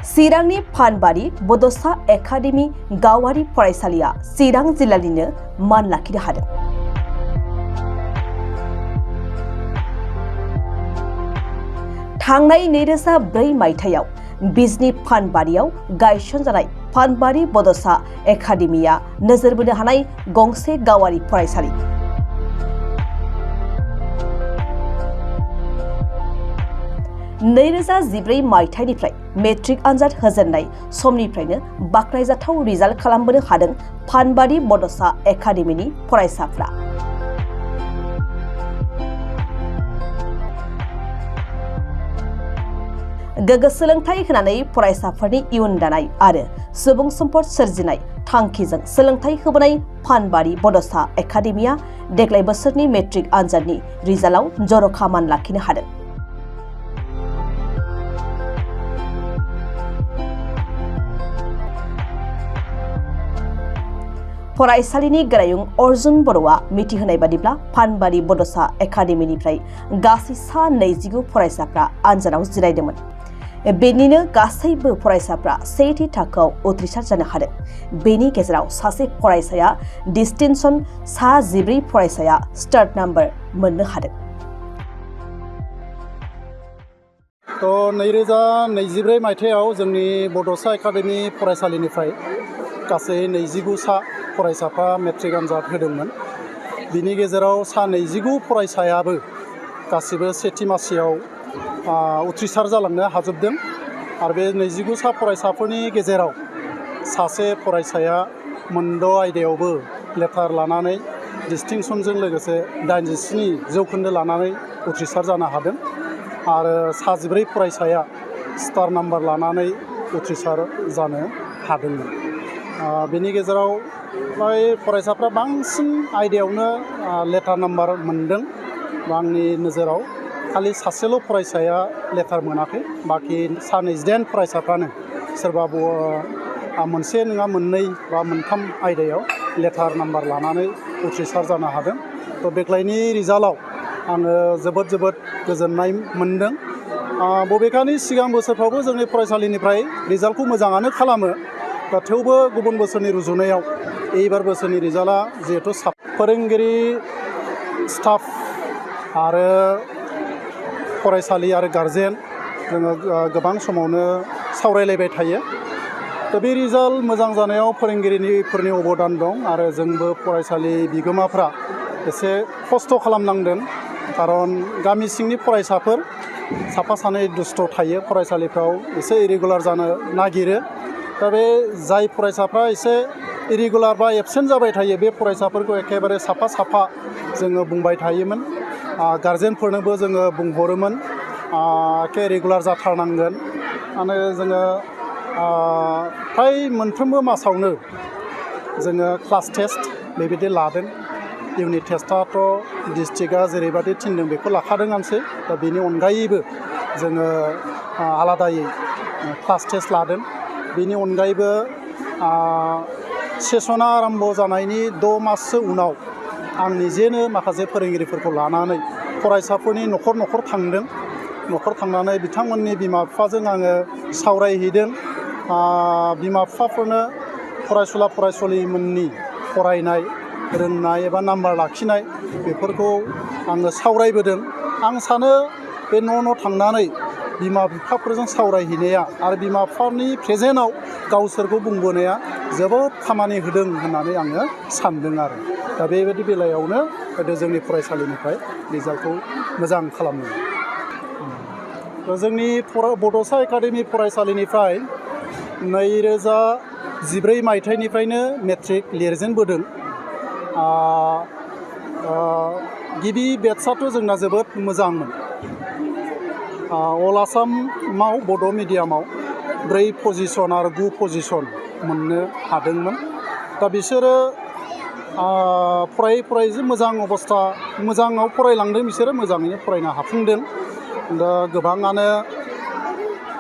चिरांनि फानबारि बड'सा एकाडेमि गावारि फरायसालिया चिरां जिल्लानिनो मान लाखिनो हादों। थांनाय 2004 मायथाइयाव बिजनी फानबारियाव गायसनजानाय फानबारि बड'सा एकाडेमिया नोजोर बोनो हानाय गंसे गावारि फरायसालि। मायथाइनिफ्राय मेट्रिक आनजाद होजेननाय समनिफ्रायनो बाख्नायजाथाव रिजाल्ट खालामबोनो हादों फानबारि बड'सा एकाडेमिनि फरायसाफ्रा। गोग्गो सोलोंथाइ होनानै फरायसाफोरनि इयुन दानाय आरो सुबुं सम्पद सोरजिनाय थांखिजों सोलोंथाइ होबोनाय फानबारि बड'सा एकाडेमिया देग्लाय बोसोरनि मेट्रिक आनजादनि रिजाल्टआव जर'खा मान लाखिनो हादों। फरायसालिनि गोरायुं अर्जुन बर'आ मिथिहोनाय बादिब्ला फानबारि बड'सा एकाडेमिनिफ्राय गासै 29 फरायसाफ्रा आनजादाव जिरायदोंमोन। बेनिनो गासैबो फरायसाफ्रा सेथि थाखोआव उथ्रिसार जानो हादों। बेनि गेजेराव सासे फरायसाया डिस्टिंशन, 14 फरायसाया स्टार्ट नाम्बार मोननो हादों। 2024 मायथाइयाव जोंनि बड'सा एकाडेमि फरायसालिनिफ्राय गासै 29 फरायसाफ्रा मेट्रिक आनजाद होदोंमोन। बिनि गेजेराव 29 फरायसायाबो गासिबो सेथि मासियाव उथ्रिसार जालांनो हाजोबदों आरो बे 29 फरायसाफोरनि गेजेराव सासे फरायसाया मोनद' आयदायावबो लेटार लानानै डिस्टिंशनजों लोगोसे 87 जौखोन्दो लानानै उथ्रिसार जानो हादों आरो 14 फरायसाया स्टार नाम्बार लानानै उथ्रिसार जानो हादोंमोन। बेनि गेजेराव फ्राय फरायसाफ्रा बांसिन आयदायावनो लेटार नाम्बार मोनदों। आंनि नोजोराव खालि सासेल' फरायसाया लेटार मोनाखै, बाखि 28 फरायसाफ्रानो सोरबा मोनसे नङा मोननै बा मोनथाम आयदायाव लेटार नाम्बार लानानै उथ्रिसार जानो हादों। देग्लायनि रिजाल्टआव आङो जोबोद गोजोननाय मोनदों। बबेखानि सिगां बोसोरफ्रावबो जोंनि फरायसालिनिफ्राय रिजाल्टखौ मोजाङानो खालामो, थेवबो गुबुन बोसोरनि रुजुनायाव एबार बोसोरनि रिजाल्टआ जिहेतु फोरोंगिरि, स्टाफ आरो फरायसालि आरो गार्जेन जोङो गोबां समावनो सावरायलायबाय थायो। बे रिजाल्ट मोजां जानायाव फोरोंगिरिफोरनि अबदान दं आरो जोंबो फरायसालि बिगोमाफ्रा एसे खस्थ' खालामनांदों। खारन गामि सिंनि फरायसाफोर साफा सानै दुस्थ' थायो, फरायसालिफ्राव एसे इरेगुलार जानो नागिरो। दा बे जाय फरायसाफ्रा एसे इरेगुलार बा एबसेन्ट जाबाय थायो बे फरायसाफोरखौ एखेबारे साफा जोङो बुंबाय थायोमोन। गार्जेनफोरनोबो जोङो बुंहरोमोन एखे रेगुलार जाथारनांगोन। माने जोङो फ्राय मोनफ्रोमबो मासावनो जोङो क्लास टेस्ट बेबायदि लादों। इउनिट टेस्टआथ' डिस्ट्रिक्टआ जेरैबायदि थिनदों बेखौ लाखादोंआनोसै। दा बेनि अनगायैबो जोङो आलादायै क्लास टेस्ट लादों। बेनि अनगायैबो सेसना आरम्भ जानायनि 6 माससो उनाव आं निजेनो माखासे फोरोंगिरिफोरखौ लानानै फरायसाफोरनि न'खर थांदों। न'खर थांनानै बिथांमोननि बिमा बिफाजों आङो सावरायहैदों। बिमा बिफाफोरनो फरायसुला फरायसुलिमोननि फरायनाय, रोंनाय एबा नाम्बार लाखिनाय बेफोरखौ आङो सावरायबोदों। आं सानो बे न' थांनानै बिमा बिफाफोरजों सावरायहैनाया आरो बिमा बिफानि प्रेजेन्टआव गावसोरखौ बुंबोनाया जोबोद खामानि होदों होननानै आङो सानदों आरो। दा बेबायदि बेलायावनो जोंनि फरायसालिनिफ्राय रिजाल्टखौ मोजां खालामदों। जोंनि बड'सा एकाडेमि फरायसालिनिफ्राय 2014 मायथाइनिफ्रायनो मेट्रिक लिरजेनबोदों। गिबि बेटसआथ' जोंना जोबोद मोजांमोन। अल आसामाव बड' मिडियामाव 4 पजिसन आरो 9 पजिसन मोननो हादोंमोन। दा बिसोरो फरायै मोजां मोजाङाव फरायलांदों। बिसोरो मोजाङैनो फरायनो हाफुंदों। दा गोबाङानो